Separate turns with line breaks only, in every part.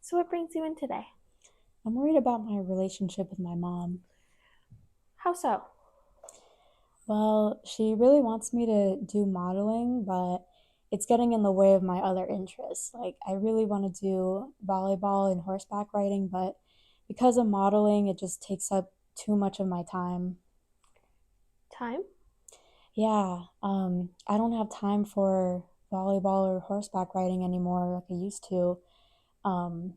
So what brings you in today?
I'm worried about my relationship with my mom.
How so?
Well, she really wants me to do modeling, but it's getting in the way of my other interests. Like, I really want to do volleyball and horseback riding, but because of modeling, it just takes up too much of my time.
Time?
Yeah, I don't have time for volleyball or horseback riding anymore like I used to. Um,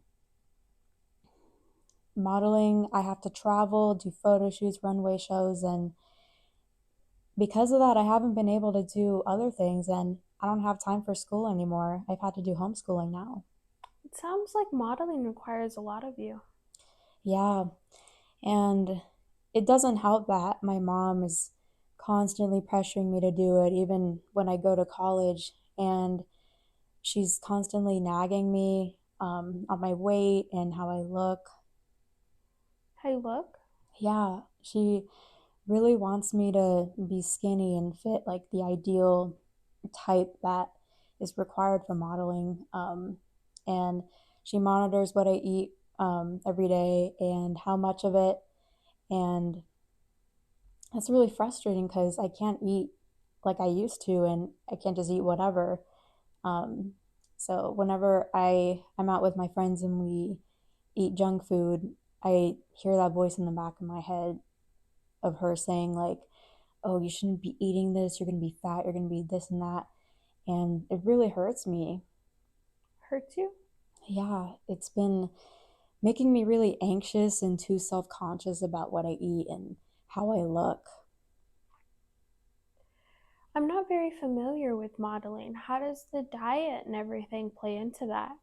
Modeling, I have to travel, do photo shoots, runway shows, and because of that, I haven't been able to do other things and I don't have time for school anymore. I've had to do homeschooling now.
It sounds like modeling requires a lot of you.
Yeah, and it doesn't help that my mom is constantly pressuring me to do it, even when I go to college. And she's constantly nagging me on my weight and how I look.
How you look?
Yeah, she really wants me to be skinny and fit, like the ideal type that is required for modeling. And she monitors what I eat every day and how much of it. And that's really frustrating because I can't eat like I used to, and I can't just eat whatever. Um, so whenever I'm out with my friends and we eat junk food, I hear that voice in the back of my head of her saying like, "Oh, you shouldn't be eating this. You're gonna be fat. You're gonna be this and that," and it really hurts me.
Hurts you?
Yeah, it's been making me really anxious and too self-conscious about what I eat and how I look.
I'm not very familiar with modeling. How does the diet and everything play into that?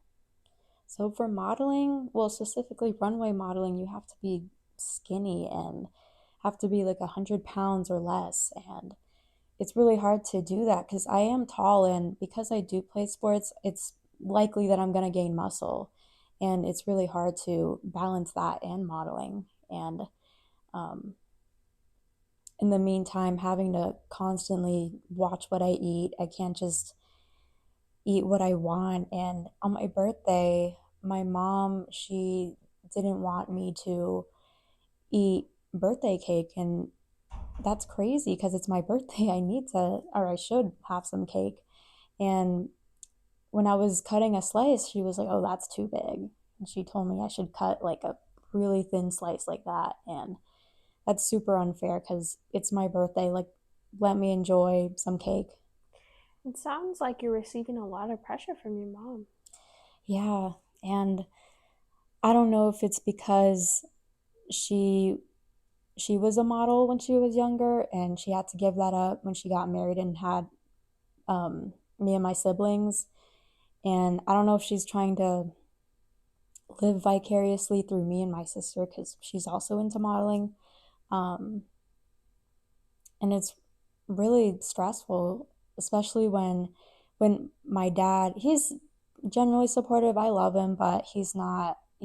So for modeling, well, specifically runway modeling, you have to be skinny and have to be like 100 pounds or less. And it's really hard to do that because I am tall and because I do play sports, it's likely that I'm going to gain muscle. And it's really hard to balance that and modeling. And um, in the meantime, having to constantly watch what I eat, I can't just eat what I want. And on my birthday, my mom, she didn't want me to eat birthday cake. And that's crazy because it's my birthday. I need to, or I should have some cake. And when I was cutting a slice, she was like, "Oh, that's too big." And she told me I should cut like a really thin slice like that. And that's super unfair because it's my birthday. Like, let me enjoy some cake.
It sounds like you're receiving a lot of pressure from your mom.
Yeah. And I don't know if it's because she she was a model when she was younger and she had to give that up when she got married and had me and my siblings. And I don't know if she's trying to live vicariously through me and my sister because she's also into modeling. Um, and it's really stressful, especially when my dad, he's generally supportive. I love him, but he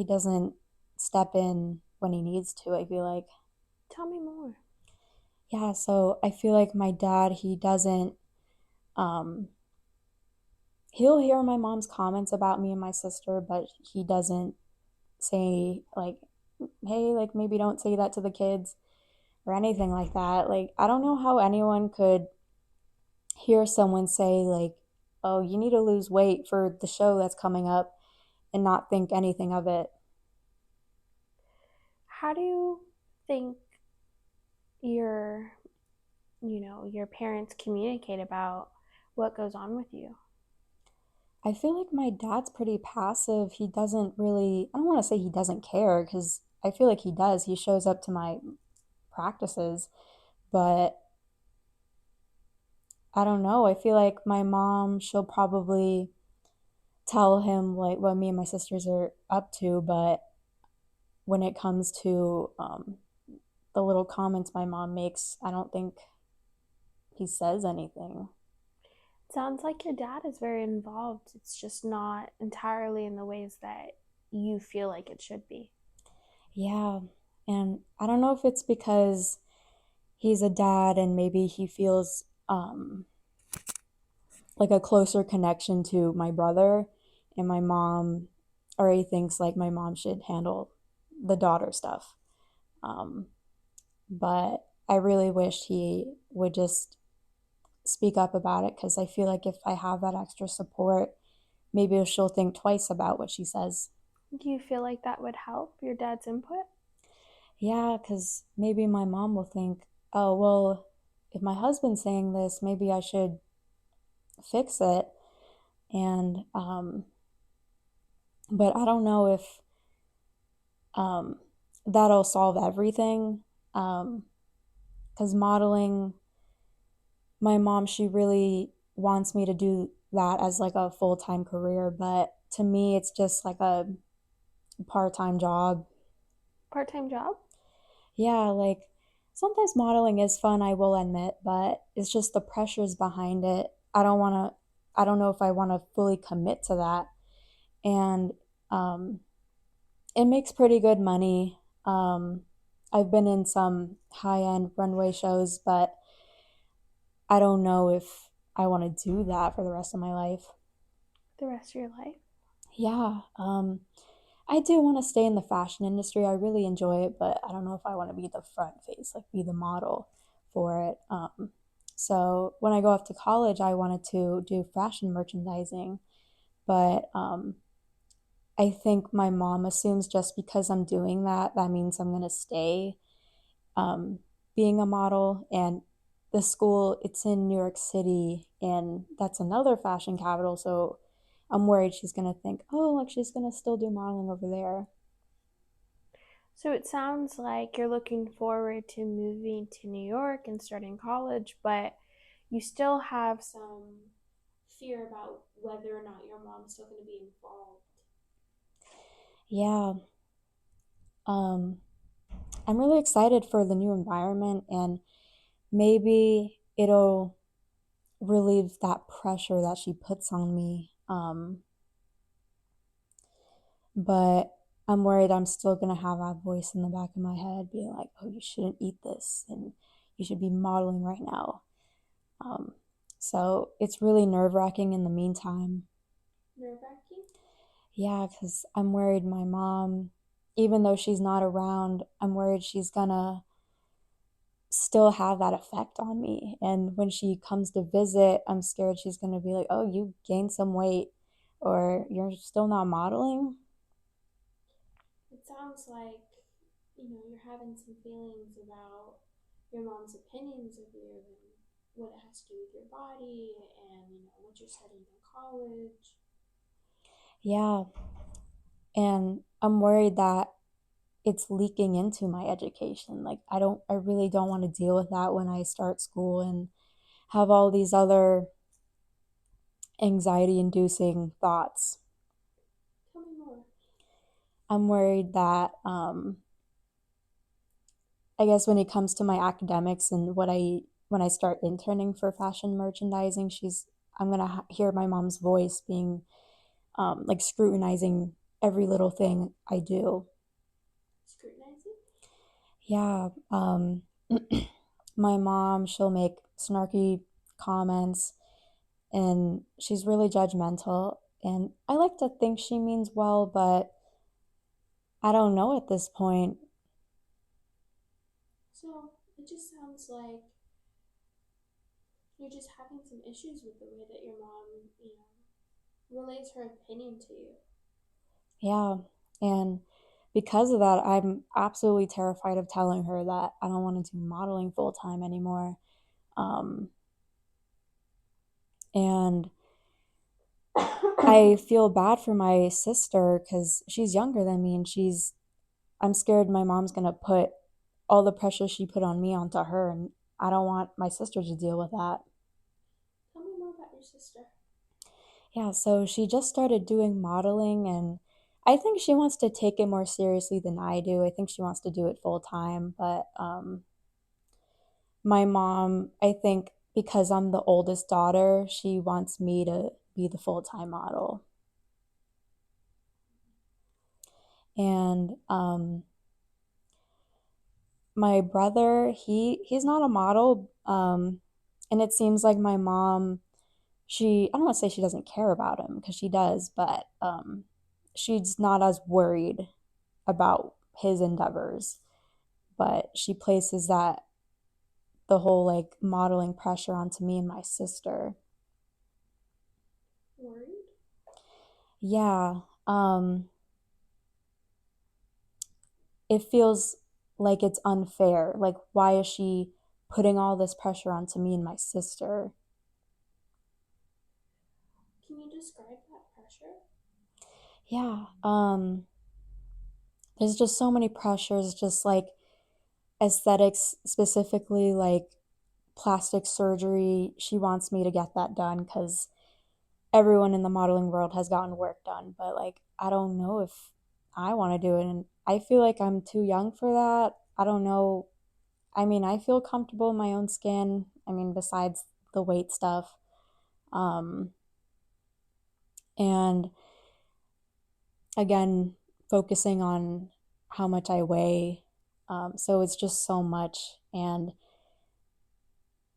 doesn't step in when he needs to, I feel like.
Tell me more.
Yeah, so I feel like my dad, he doesn't um he'll hear my mom's comments about me and my sister, but he doesn't say like, "Hey, like maybe don't say that to the kids," or anything like that. Like, I don't know how anyone could hear someone say like, "Oh, you need to lose weight for the show that's coming up," and not think anything of it.
How do you think your, your parents communicate about what goes on with you?
I feel like my dad's pretty passive. He doesn't really, I don't want to say he doesn't care because I feel like he does. He shows up to my practices, but I don't know. I feel like my mom, she'll probably tell him like what me and my sisters are up to, but when it comes to the little comments my mom makes, I don't think he says anything.
It sounds like your dad is very involved. It's just not entirely in the ways that you feel like it should be.
Yeah. And I don't know if it's because he's a dad and maybe he feels like a closer connection to my brother and my mom. or he thinks like my mom should handle the daughter stuff. Um, but I really wish he would just speak up about it because I feel like if I have that extra support, maybe she'll think twice about what she says.
Do you feel like that would help your dad's input?
Yeah, because maybe my mom will think, oh, well, if my husband's saying this, maybe I should fix it. And, but I don't know if um, that'll solve everything. Um, because modeling, my mom, she really wants me to do that as like a full time career, but to me, it's just like a part time job.
Part-time job?
Yeah, like sometimes modeling is fun, I will admit, but it's just the pressures behind it. I don't know if I want to fully commit to that. And um, it makes pretty good money. Um, I've been in some high end runway shows, but I don't know if I want to do that for the rest of my life.
The rest of your life?
Yeah, I do want to stay in the fashion industry. I really enjoy it, but I don't know if I want to be the front face, like be the model for it. So when I go off to college, I wanted to do fashion merchandising, but I think my mom assumes just because I'm doing that, that means I'm going to stay um, being a model. And the school, it's in New York City, and that's another fashion capital. So I'm worried she's going to think, oh, like she's going to still do modeling over there.
So it sounds like you're looking forward to moving to New York and starting college, but you still have some fear about whether or not your mom's still going to be involved.
Yeah, um, I'm really excited for the new environment, and maybe it'll relieve that pressure that she puts on me. But I'm worried I'm still gonna have that voice in the back of my head being like, oh, you shouldn't eat this and you should be modeling right now. Um, so it's really nerve wracking in the meantime.
Nerve wracking?
Yeah, because I'm worried my mom, even though she's not around, I'm worried she's gonna still have that effect on me. And when she comes to visit, I'm scared she's gonna be like, oh, you gained some weight or you're still not modeling.
It sounds like, you're having some feelings about your mom's opinions of you and what it has to do with your body and, what you're studying in college.
Yeah. And I'm worried that it's leaking into my education. Like I really don't want to deal with that when I start school and have all these other anxiety inducing thoughts.
Tell me more.
I'm worried that I guess when it comes to my academics and what I when I start interning for fashion merchandising, she's I'm gonna hear my mom's voice being like scrutinizing every little thing I do.
Scrutinizing?
Yeah, my mom, she'll make snarky comments and she's really judgmental. And I like to think she means well, but I don't know at this point.
So it just sounds like you're just having some issues with the way that your mom, relays her opinion to you.
Yeah. And because of that, I'm absolutely terrified of telling her that I don't want to do modeling full time anymore. Um, and I feel bad for my sister because she's younger than me and I'm scared my mom's going to put all the pressure she put on me onto her. And I don't want my sister to deal with that.
Tell me more about your sister.
Yeah, so she just started doing modeling and I think she wants to take it more seriously than I do. I think she wants to do it full time, but my mom, I think because I'm the oldest daughter, she wants me to be the full-time model. And my brother, he's not a model, and it seems like my mom, she I don't want to say she doesn't care about him because she does, but she's not as worried about his endeavors, but she places that the whole like modeling pressure onto me and my sister.
Worried?
Yeah, it feels like it's unfair. Like, why is she putting all this pressure onto me and my sister?
Can you describe that pressure?
Yeah, there's just so many pressures, just like aesthetics, specifically like plastic surgery. She wants me to get that done because everyone in the modeling world has gotten work done, but like I don't know if I want to do it, and I feel like I'm too young for that. I don't know. I mean, I feel comfortable in my own skin. I mean, besides the weight stuff. Um, and again, focusing on how much I weigh. So it's just so much. And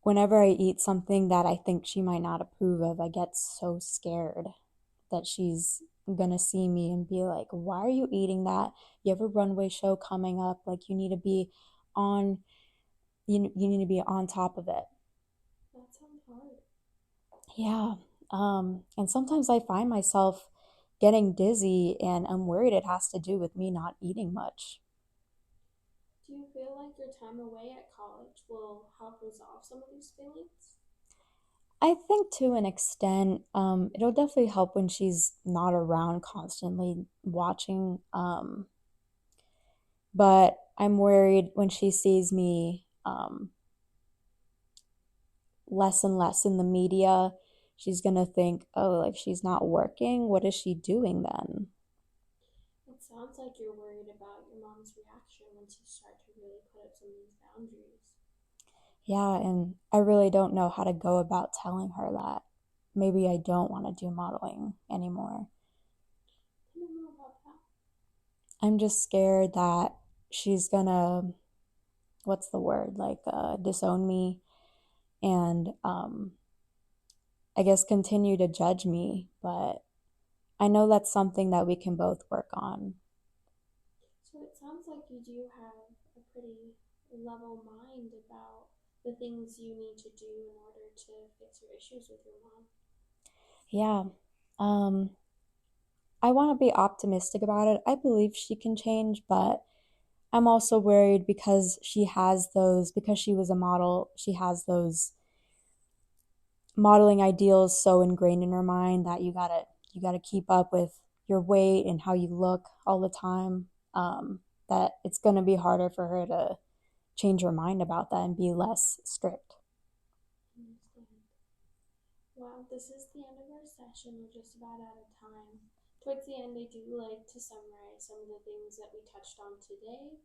whenever I eat something that I think she might not approve of, I get so scared that she's gonna see me and be like, "Why are you eating that? You have a runway show coming up. Like you need to be on you need to be on top of it."
That sounds hard.
Yeah. And sometimes I find myself getting dizzy and I'm worried it has to do with me not eating much.
Do you feel like your time away at college will help resolve some of these feelings?
I think to an extent, it'll definitely help when she's not around constantly watching. But I'm worried when she sees me less and less in the media, she's gonna think, oh, like she's not working. What is she doing then?
It sounds like you're worried about your mom's reaction once you start to really put up some of these boundaries.
Yeah, and I really don't know how to go about telling her that maybe I don't want to do modeling anymore.
Tell me more about that.
I'm just scared that she's gonna, what's the word, like disown me and I guess continue to judge me. But I know that's something that we can both work on.
So it sounds like you do have a pretty level mind about the things you need to do in order to fix your issues with your mom.
Yeah. Um, I want to be optimistic about it. I believe she can change, but I'm also worried because because she was a model, she has those modeling ideals so ingrained in her mind that you gotta keep up with your weight and how you look all the time. That it's gonna be harder for her to change her mind about that and be less strict.
I understand. Well, this is the end of our session. We're just about out of time. Towards the end, I do like to summarize some of the things that we touched on today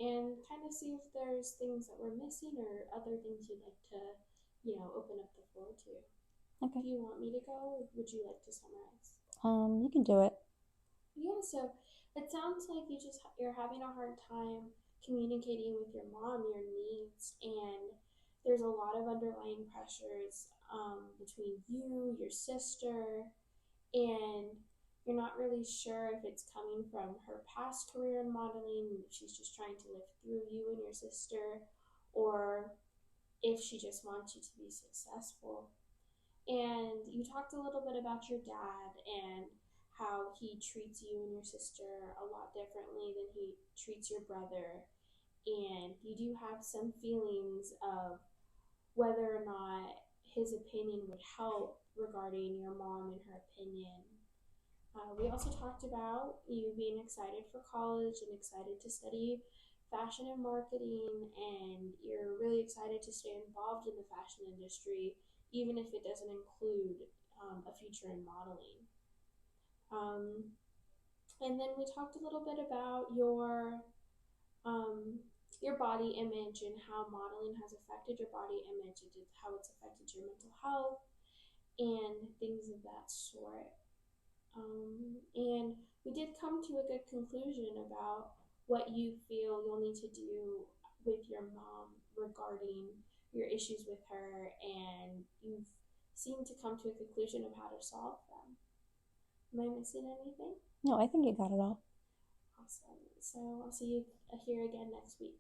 and kind of see if there's things that we're missing or other things you'd like to, open up the floor to.
Okay.
Do you want me to go or would you like to summarize?
You can do it.
Yeah, so it sounds like you're having a hard time communicating with your mom your needs, and there's a lot of underlying pressures between you, your sister, and you're not really sure if it's coming from her past career in modeling, if she's just trying to live through you and your sister, or if she just wants you to be successful. And you talked a little bit about your dad and how he treats you and your sister a lot differently than he treats your brother. And you do have some feelings of whether or not his opinion would help regarding your mom and her opinion. We also talked about you being excited for college and excited to study fashion and marketing, and you're really excited to stay involved in the fashion industry, even if it doesn't include a future in modeling. Um, and then we talked a little bit about um, your body image and how modeling has affected your body image and how it's affected your mental health and things of that sort. And we did come to a good conclusion about what you feel you'll need to do with your mom regarding your issues with her, and you've seemed to come to a conclusion of how to solve them. Am I missing anything?
No, I think you got it all.
Awesome. So I'll see you here again next week.